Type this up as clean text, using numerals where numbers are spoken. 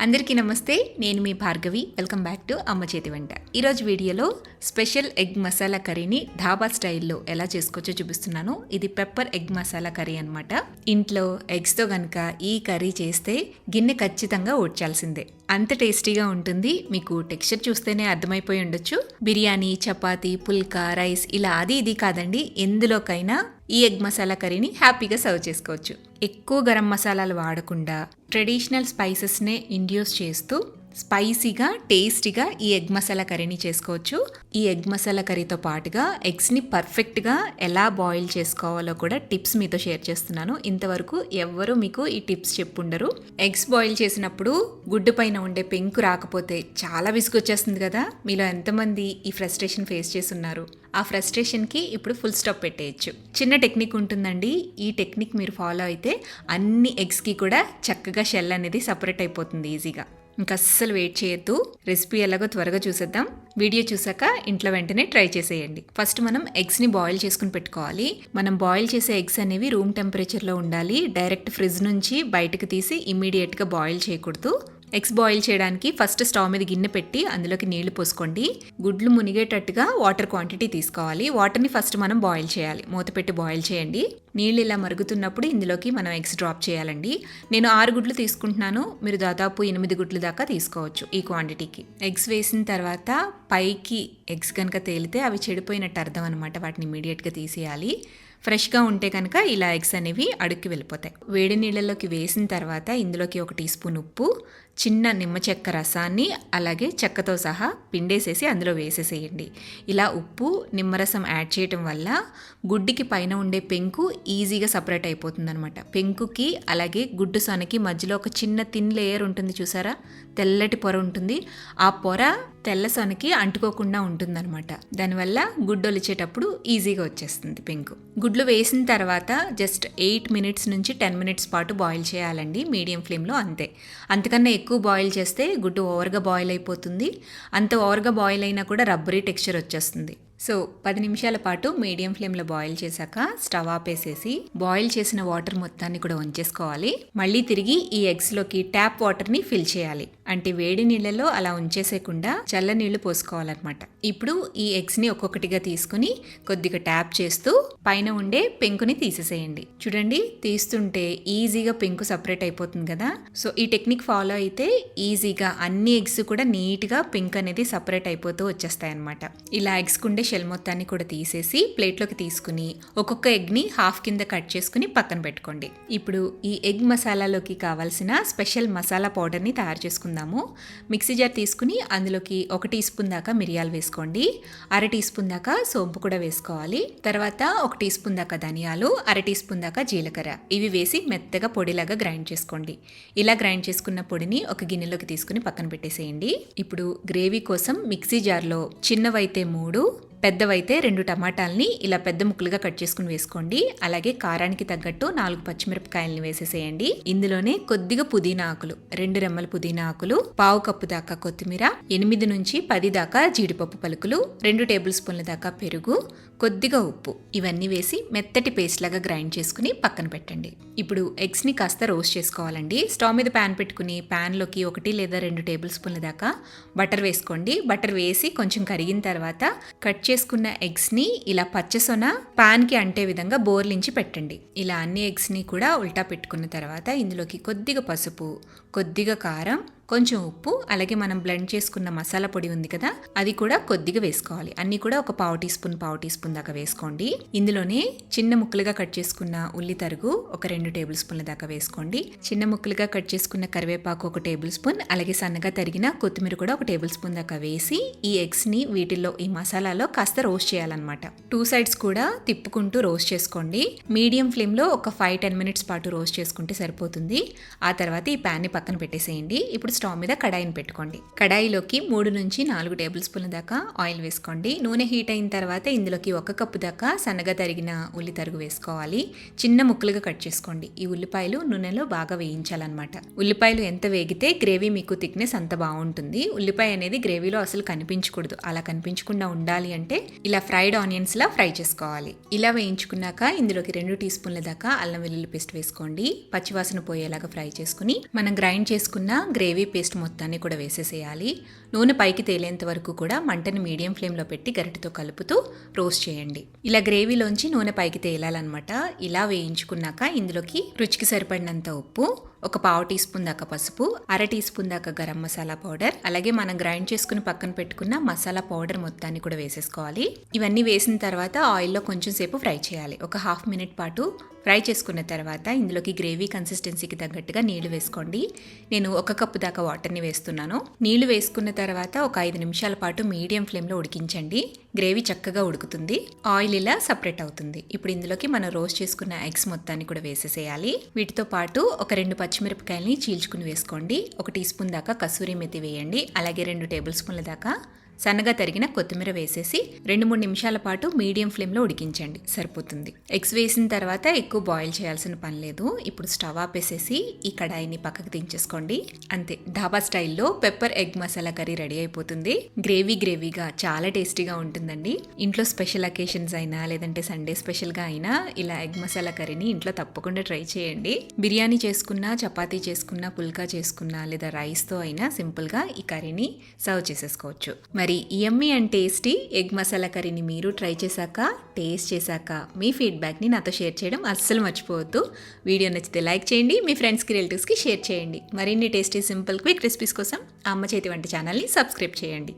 అందరికీ నమస్తే. నేను మీ భార్గవి. వెల్కమ్ బ్యాక్ టు అమ్మ చేతి వంట. ఈరోజు వీడియోలో స్పెషల్ ఎగ్ మసాలా కర్రీని ధాబా స్టైల్లో ఎలా చేసుకోవచ్చో చూపిస్తున్నాను. ఇది పెప్పర్ ఎగ్ మసాలా కర్రీ అనమాట. ఇంట్లో ఎగ్స్తో కనుక ఈ కర్రీ చేస్తే గిన్నె ఖచ్చితంగా ఓడ్చాల్సిందే. అంత టేస్టీగా ఉంటుంది. మీకు టెక్స్చర్ చూస్తేనే అర్థమైపోయి ఉండొచ్చు. బిర్యానీ, చపాతీ, పుల్కా, రైస్ ఇలా అది ఇది కాదండి, ఎందులోకైనా ఈ ఎగ్ మసాలా కర్రీని హ్యాపీగా సర్వ్ చేసుకోవచ్చు. ఎక్కువ గరం మసాలాలు వాడకుండా ట్రెడిషనల్ స్పైసెస్నే ఇండ్యూస్ చేస్తూ స్పైసీగా టేస్టీగా ఈ ఎగ్ మసాలా కర్రీని చేసుకోవచ్చు. ఈ ఎగ్ మసాలా కర్రీతో పాటుగా ఎగ్స్ని పర్ఫెక్ట్గా ఎలా బాయిల్ చేసుకోవాలో కూడా టిప్స్ మీతో షేర్ చేస్తున్నాను. ఇంతవరకు ఎవ్వరూ మీకు ఈ టిప్స్ చెప్పుండరు. ఎగ్స్ బాయిల్ చేసినప్పుడు గుడ్డు పైన ఉండే పెంకు రాకపోతే చాలా విసుగొచ్చేస్తుంది కదా. మీలో ఎంతమంది ఈ ఫ్రస్ట్రేషన్ ఫేస్ చేస్తున్నారు? ఆ ఫ్రస్ట్రేషన్కి ఇప్పుడు ఫుల్ స్టాప్ పెట్టేయచ్చు. చిన్న టెక్నిక్ ఉంటుందండి. ఈ టెక్నిక్ మీరు ఫాలో అయితే అన్ని ఎగ్స్కి కూడా చక్కగా షెల్ అనేది సపరేట్ అయిపోతుంది ఈజీగా. ఇంకా అస్సలు వెయిట్ చేయొద్దు. రెసిపీ ఎలాగో త్వరగా చూసేద్దాం. వీడియో చూసాక ఇంట్లో వెంటనే ట్రై చేసేయండి. ఫస్ట్ మనం ఎగ్స్ని బాయిల్ చేసుకుని పెట్టుకోవాలి. మనం బాయిల్ చేసే ఎగ్స్ అనేవి రూమ్ టెంపరేచర్లో ఉండాలి. డైరెక్ట్ ఫ్రిడ్జ్ నుంచి బయటకు తీసి ఇమ్మీడియట్గా బాయిల్ చేయకూడదు. ఎగ్స్ బాయిల్ చేయడానికి ఫస్ట్ స్టవ్ మీద గిన్నె పెట్టి అందులోకి నీళ్లు పోసుకోండి. గుడ్లు మునిగేటట్టుగా వాటర్ క్వాంటిటీ తీసుకోవాలి. వాటర్ని ఫస్ట్ మనం బాయిల్ చేయాలి. మూత పెట్టి బాయిల్ చేయండి. నీళ్ళు ఇలా మరుగుతున్నప్పుడు ఇందులోకి మనం ఎగ్స్ డ్రాప్ చేయాలండి. నేను 6 గుడ్లు తీసుకుంటున్నాను. మీరు దాదాపు 8 గుడ్లు దాకా తీసుకోవచ్చు ఈ క్వాంటిటీకి. ఎగ్స్ వేసిన తర్వాత పైకి ఎగ్స్ కనుక తేలితే అవి చెడిపోయినట్టు అర్థం అనమాట. వాటిని ఇమీడియట్గా తీసేయాలి. ఫ్రెష్గా ఉంటే కనుక ఇలా ఎగ్స్ అనేవి అడుక్కి వెళ్ళిపోతాయి. వేడి నీళ్ళలోకి వేసిన తర్వాత ఇందులోకి 1 టీ స్పూన్ ఉప్పు, చిన్న నిమ్మ చెక్క రసాన్ని అలాగే చెక్కతో సహా పిండేసేసి అందులో వేసేసేయండి. ఇలా ఉప్పు నిమ్మరసం యాడ్ చేయటం వల్ల గుడ్డుకి పైన ఉండే పెంకు ఈజీగా సపరేట్ అయిపోతుంది అనమాట. పెంకుకి అలాగే గుడ్డు సొనకి మధ్యలో ఒక చిన్న థిన్ లేయర్ ఉంటుంది చూసారా, తెల్లటి పొర ఉంటుంది. ఆ పొర తెల్ల సొనకి అంటుకోకుండా ఉంటుందన్నమాట. దానివల్ల గుడ్డు ఒలిచేటప్పుడు ఈజీగా వచ్చేస్తుంది పెంకు. గుడ్లు వేసిన తర్వాత జస్ట్ 8 మినిట్స్ నుంచి 10 మినిట్స్ పాటు బాయిల్ చేయాలండి మీడియం ఫ్లేమ్లో, అంతే. అంతకన్నా ఎక్కువ బాయిల్ చేస్తే గుడ్డు ఓవర్గా బాయిల్ అయిపోతుంది. అంత ఓవర్గా బాయిల్ అయినా కూడా రబ్బరీ టెక్స్చర్ వచ్చేస్తుంది. సో 10 నిమిషాల పాటు మీడియం ఫ్లేమ్లో బాయిల్ చేశాక స్టవ్ ఆపేసేసి బాయిల్ చేసిన వాటర్ మొత్తాన్ని కూడా ఉంచేసుకోవాలి. మళ్ళీ తిరిగి ఈ ఎగ్స్లోకి ట్యాప్ వాటర్ని ఫిల్ చేయాలి. అంటే వేడి నీళ్ళలో అలా ఉంచేసేయకుండా చల్ల నీళ్లు పోసుకోవాలన్నమాట. ఇప్పుడు ఈ ఎగ్స్ని ఒక్కొక్కటిగా తీసుకుని కొద్దిగా ట్యాప్ చేస్తూ పైన ఉండే పెంకుని తీసేసేయండి. చూడండి, తీస్తుంటే ఈజీగా పెంకు సపరేట్ అయిపోతుంది కదా. సో ఈ టెక్నిక్ ఫాలో అయితే ఈజీగా అన్ని ఎగ్స్ కూడా నీట్గా పెంకు అనేది సపరేట్ అయిపోతూ వచ్చేస్తాయి అనమాట. ఇలా ఎగ్స్ కుండే షెల్ మొత్తాన్ని కూడా తీసేసి ప్లేట్లోకి తీసుకుని ఒక్కొక్క ఎగ్ని హాఫ్ కింద కట్ చేసుకుని పక్కన పెట్టుకోండి. ఇప్పుడు ఈ ఎగ్ మసాలాలోకి కావాల్సిన స్పెషల్ మసాలా పౌడర్ని తయారు చేసుకుందాము. మిక్సీ జార్ తీసుకుని అందులోకి 1 టీ స్పూన్ దాకా మిరియాలు వేసుకోండి. 1/2 టీ స్పూన్ దాకా సోంపు కూడా వేసుకోవాలి. తర్వాత 1 టీ స్పూన్ దాకా ధనియాలు, 1/2 టీ స్పూన్ దాకా జీలకర్ర, ఇవి వేసి మెత్తగా పొడిలాగా గ్రైండ్ చేసుకోండి. ఇలా గ్రైండ్ చేసుకున్న పొడిని ఒక గిన్నెలోకి తీసుకుని పక్కన పెట్టేసేయండి. ఇప్పుడు గ్రేవీ కోసం మిక్సీ జార్లో చిన్నవైతే 3, పెద్దవైతే 2 టమాటాలని ఇలా పెద్ద ముక్కలుగా కట్ చేసుకుని వేసుకోండి. అలాగే కారానికి తగ్గట్టు 4 పచ్చిమిరపకాయలని వేసేసేయండి. ఇందులోనే కొద్దిగా పుదీనా ఆకులు, 2 రెమ్మల పుదీనా ఆకులు, 1/2 కప్పు దాకా కొత్తిమీర, 8 నుంచి 10 దాకా జీడిపప్పు పలుకులు, 2 టేబుల్ స్పూన్ల దాకా పెరుగు, కొద్దిగా ఉప్పు, ఇవన్నీ వేసి మెత్తటి పేస్ట్ లాగా గ్రైండ్ చేసుకుని పక్కన పెట్టండి. ఇప్పుడు ఎగ్స్ని కాస్త రోస్ట్ చేసుకోవాలండి. స్టవ్ మీద ప్యాన్ పెట్టుకుని ప్యాన్లోకి 1 లేదా 2 టేబుల్ స్పూన్ల దాకా బటర్ వేసుకోండి. బటర్ వేసి కొంచెం కరిగిన తర్వాత కట్ చేసుకున్న ఎగ్స్ని ఇలా పచ్చసొన ప్యాన్కి అంటే విధంగా బోర్లించి పెట్టండి. ఇలా అన్ని ఎగ్స్ని కూడా ఉల్టా పెట్టుకున్న తర్వాత ఇందులోకి కొద్దిగా పసుపు, కొద్దిగా కారం, కొంచెం ఉప్పు, అలాగే మనం బ్లెండ్ చేసుకున్న మసాలా పొడి ఉంది కదా, అది కూడా కొద్దిగా వేసుకోవాలి. అన్నీ కూడా ఒక 1/2 టీ స్పూన్ దాకా వేసుకోండి. ఇందులోనే చిన్న ముక్కలుగా కట్ చేసుకున్న ఉల్లి తరుగు ఒక 2 టేబుల్ స్పూన్ల దాకా వేసుకోండి. చిన్న ముక్కలుగా కట్ చేసుకున్న కరివేపాకు 1 టేబుల్ స్పూన్, అలాగే సన్నగా తరిగిన కొత్తిమీర కూడా 1 టేబుల్ స్పూన్ దాకా వేసి ఈ ఎగ్స్ని వీటిల్లో ఈ మసాలాలో కాస్త రోస్ట్ చేయాలన్నమాట. 2 సైడ్స్ కూడా తిప్పుకుంటూ రోస్ట్ చేసుకోండి. మీడియం ఫ్లేమ్లో ఒక 5-10 మినిట్స్ పాటు రోస్ట్ చేసుకుంటే సరిపోతుంది. ఆ తర్వాత ఈ ప్యాన్ని పక్కన పెట్టేసేయండి. ఇప్పుడు స్టవ్ మీద కడాయిని పెట్టుకోండి. కడాయిలోకి 3 నుంచి 4 టేబుల్ స్పూన్ల దాకా ఆయిల్ వేసుకోండి. నూనె హీట్ అయిన తర్వాత ఇందులోకి 1 కప్పు దాకా సన్నగా తరిగిన ఉల్లి తరుగు వేసుకోవాలి. చిన్న ముక్కలుగా కట్ చేసుకోండి. ఈ ఉల్లిపాయలు నూనెలో బాగా వేయించాలన్నమాట. ఉల్లిపాయలు ఎంత వేగితే గ్రేవీ మీకు థిక్నెస్ అంత బాగుంటుంది. ఉల్లిపాయ అనేది గ్రేవీలో అసలు కనిపించకూడదు. అలా కనిపించకుండా ఉండాలి అంటే ఇలా ఫ్రైడ్ ఆనియన్స్ లా ఫ్రై చేసుకోవాలి. ఇలా వేయించుకున్నాక ఇందులోకి 2 టీ స్పూన్ల దాకా అల్లం వెల్లుల్లి పేస్ట్ వేసుకోండి. పచ్చివాసన పోయేలాగా ఫ్రై చేసుకుని మనం గ్రైండ్ చేసుకున్న గ్రేవీ పేస్ట్ మొత్తాన్ని కూడా వేసేసేయాలి. నూనె పైకి తేలేంత వరకు కూడా మంటని మీడియం ఫ్లేమ్లో పెట్టి గరిటెతో కలుపుతూ రోస్ట్ చేయండి. ఇలా గ్రేవీలోంచి నూనె పైకి తేలాలన్నమాట. ఇలా వేయించుకున్నాక ఇందులోకి రుచికి సరిపడినంత ఉప్పు, ఒక పావు టీ స్పూన్ దాకా పసుపు, అర టీ స్పూన్ దాకా గరం మసాలా పౌడర్, అలాగే మనం గ్రైండ్ చేసుకుని పక్కన పెట్టుకున్న మసాలా పౌడర్ మొత్తాన్ని కూడా వేసేసుకోవాలి. ఇవన్నీ వేసిన తర్వాత ఆయిల్లో కొంచెం సేపు ఫ్రై చేయాలి. ఒక హాఫ్ మినిట్ పాటు ఫ్రై చేసుకున్న తర్వాత ఇందులోకి గ్రేవీ కన్సిస్టెన్సీకి తగ్గట్టుగా నీళ్లు వేసుకోండి. నేను 1 కప్పు దాకా వాటర్ని వేస్తున్నాను. నీళ్లు వేసుకున్న తర్వాత ఒక 5 నిమిషాల పాటు మీడియం ఫ్లేమ్లో ఉడికించండి. గ్రేవీ చక్కగా ఉడుకుతుంది, ఆయిల్ ఇలా సపరేట్ అవుతుంది. ఇప్పుడు ఇందులోకి మనం రోస్ట్ చేసుకున్న ఎగ్స్ మొత్తాన్ని కూడా వేసేసేయాలి. వీటితో పాటు ఒక 2 పచ్చిమిరపకాయలని చీల్చుకుని వేసుకోండి. 1 టీ స్పూన్ దాకా కసూరి మెతి వేయండి. అలాగే 2 టేబుల్ స్పూన్ల దాకా సన్నగా తరిగిన కొత్తిమీర వేసేసి 2-3 నిమిషాల పాటు మీడియం ఫ్లేమ్లో ఉడికించండి, సరిపోతుంది. ఎగ్స్ వేసిన తర్వాత ఎక్కువ బాయిల్ చేయాల్సిన పని లేదు. ఇప్పుడు స్టవ్ ఆపేసేసి ఈ కడాయిని పక్కకు దించేసుకోండి. అంతే, ధాబా స్టైల్లో pepper egg masala curry ready అయిపోతుంది. గ్రేవీగా చాలా టేస్టీగా ఉంటుందండి. ఇంట్లో స్పెషల్ అకేషన్స్ అయినా లేదంటే సండే స్పెషల్గా అయినా ఇలా ఎగ్ మసాలా కర్రీని ఇంట్లో తప్పకుండా ట్రై చేయండి. బిర్యానీ చేసుకున్నా, చపాతీ చేసుకున్నా, పుల్కా చేసుకున్నా లేదా రైస్తో అయినా సింపుల్గా ఈ కర్రీని సర్వ్ చేసేసుకోవచ్చు. మరి యమ్మీ అండ్ టేస్టీ ఎగ్ మసాలా కర్రీని మీరు ట్రై చేశాక, టేస్ట్ చేశాక మీ ఫీడ్బ్యాక్ని నాతో షేర్ చేయడం అస్సలు మర్చిపోవద్దు. వీడియో నచ్చితే లైక్ చేయండి, మీ ఫ్రెండ్స్కి, రిలేటివ్స్కి షేర్ చేయండి. మరిన్ని టేస్టీ, సింపుల్, క్విక్ రెసిపీస్ కోసం అమ్మ చేతి వంట ఛానల్ని సబ్స్క్రైబ్ చేయండి.